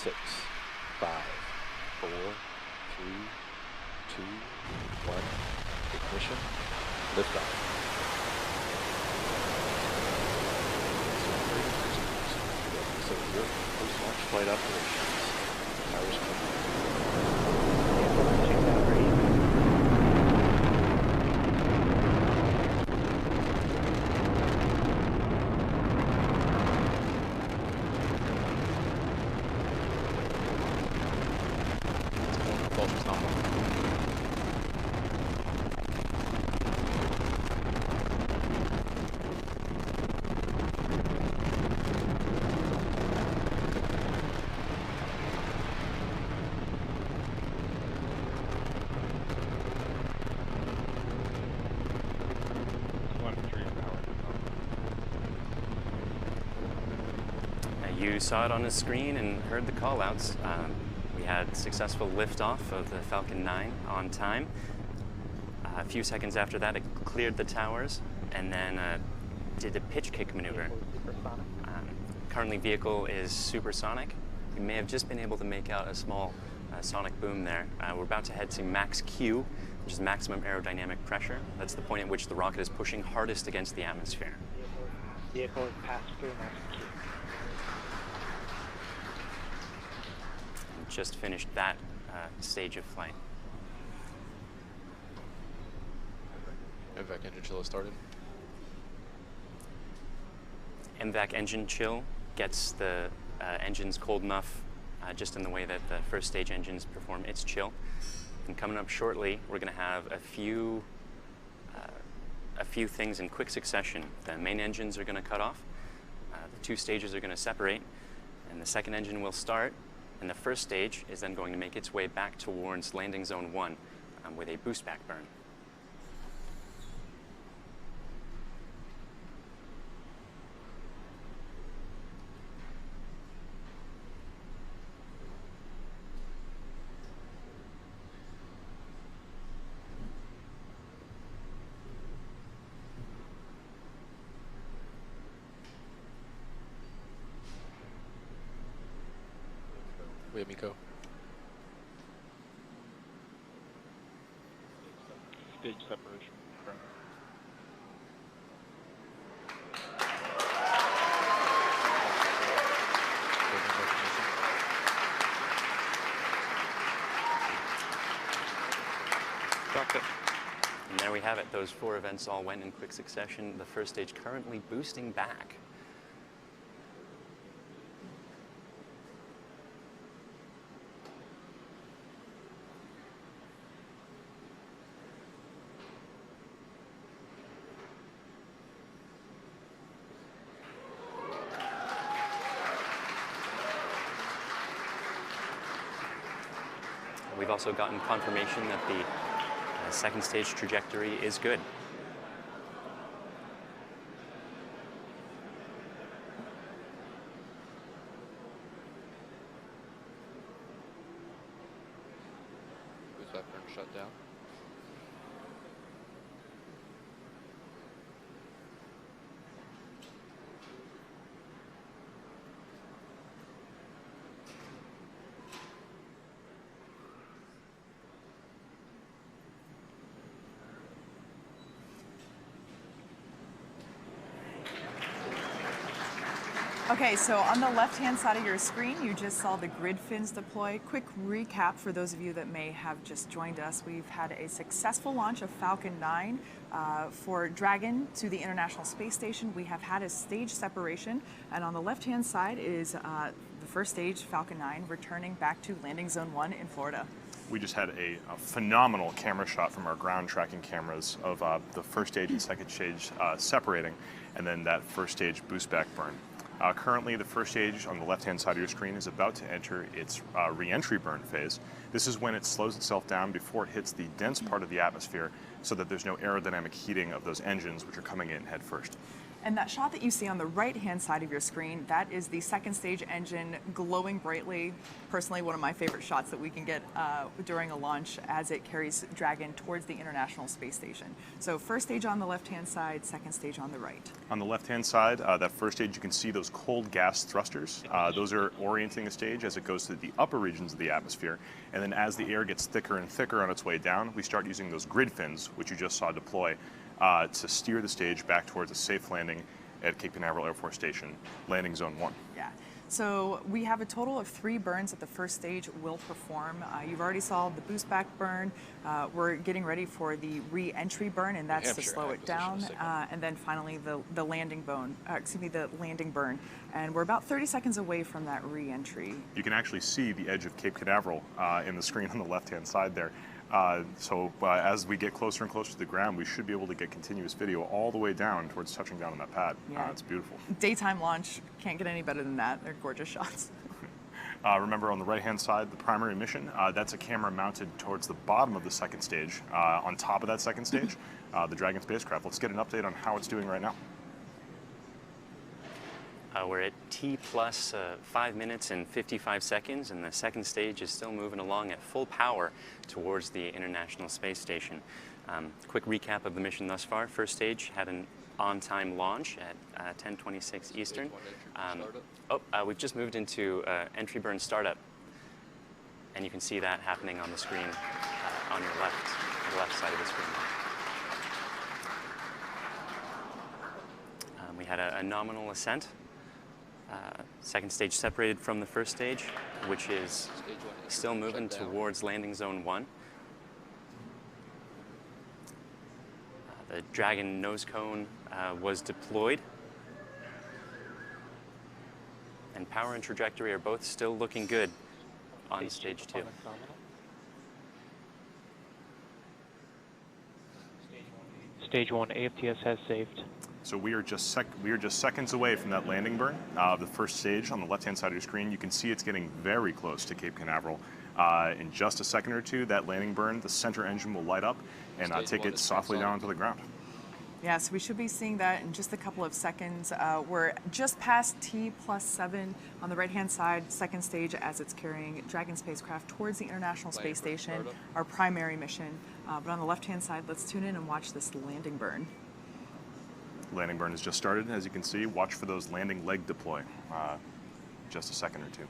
6, 5, 4, 3, 2, 1. Ignition. Liftoff. So your post-launch flight operations. Towers You saw it on the screen and heard the call-outs. We had successful liftoff of the Falcon 9 on time. A few seconds after that, it cleared the towers and then did a pitch kick maneuver. Currently, vehicle is supersonic. You may have just been able to make out a small sonic boom there. We're about to head to max Q, which is maximum aerodynamic pressure. That's the point at which the rocket is pushing hardest against the atmosphere. Vehicle is passed through max Q. Just finished that stage of flight. MVAC engine chill has started. MVAC engine chill gets the engines cold enough just in the way that the first stage engines perform its chill. And coming up shortly, we're going to have a few things in quick succession. The main engines are going to cut off, the two stages are going to separate, and the second engine will start. And the first stage is then going to make its way back towards landing zone 1 with a boost back burn. We have Miko. Stage separation. And there we have it. Those 4 events all went in quick succession. The first stage currently boosting back. We've also gotten confirmation that the second stage trajectory is good. Boost back burn shut down. Okay, so on the left-hand side of your screen, you just saw the grid fins deploy. Quick recap for those of you that may have just joined us. We've had a successful launch of Falcon 9 for Dragon to the International Space Station. We have had a stage separation, and on the left-hand side is the first stage, Falcon 9, returning back to landing zone 1 in Florida. We just had a phenomenal camera shot from our ground tracking cameras of the first stage and second stage separating, and then that first stage boost back burn. Currently, the first stage on the left-hand side of your screen is about to enter its re-entry burn phase. This is when it slows itself down before it hits the dense part of the atmosphere so that there's no aerodynamic heating of those engines which are coming in head first. And that shot that you see on the right-hand side of your screen, that is the second stage engine glowing brightly. Personally, one of my favorite shots that we can get during a launch as it carries Dragon towards the International Space Station. So first stage on the left-hand side, second stage on the right. On the left-hand side, that first stage, you can see those cold gas thrusters. Those are orienting the stage as it goes to the upper regions of the atmosphere. And then as the air gets thicker and thicker on its way down, we start using those grid fins, which you just saw deploy, to steer the stage back towards a safe landing at Cape Canaveral Air Force Station, landing zone 1. Yeah. So we have a total of 3 burns that the first stage will perform. You've already saw the boost back burn. We're getting ready for the re-entry burn, and that's to Hampshire slow it down. acquisition signal. And then finally the landing the landing burn. And we're about 30 seconds away from that re-entry. You can actually see the edge of Cape Canaveral in the screen on the left-hand side there. So as we get closer and closer to the ground, we should be able to get continuous video all the way down towards touching down on that pad. Yeah. It's beautiful. Daytime launch, can't get any better than that. They're gorgeous shots. Remember on the right-hand side, the primary mission, that's a camera mounted towards the bottom of the second stage. On top of that second stage, the Dragon spacecraft. Let's get an update on how it's doing right now. We're at T plus 5 minutes and 55 seconds, and the second stage is still moving along at full power towards the International Space Station. Quick recap of the mission thus far. First stage had an on-time launch at 10:26 Eastern. We've just moved into entry burn startup, and you can see that happening on the screen on your the left side of the screen. We had a nominal ascent. Second stage separated from the first stage, which is Stage 1 is still moving shut down. towards landing zone 1. The Dragon nose cone was deployed, and power and trajectory are both still looking good on stage 2. performance nominal. Stage 1 AFTS has saved. So we are just seconds away from that landing burn. The first stage on the left-hand side of your screen, you can see it's getting very close to Cape Canaveral. In just a second or two, that landing burn, the center engine will light up and Stage take 1 it is softly down to the ground. Yeah, so we should be seeing that in just a couple of seconds. We're just past T plus 7 on the right-hand side, second stage as it's carrying Dragon spacecraft towards the International Space Landing burn Station, startup. our primary mission. But on the left-hand side, let's tune in and watch this landing burn. Landing burn has just started, as you can see. Watch for those landing leg deploy. Just a second or two.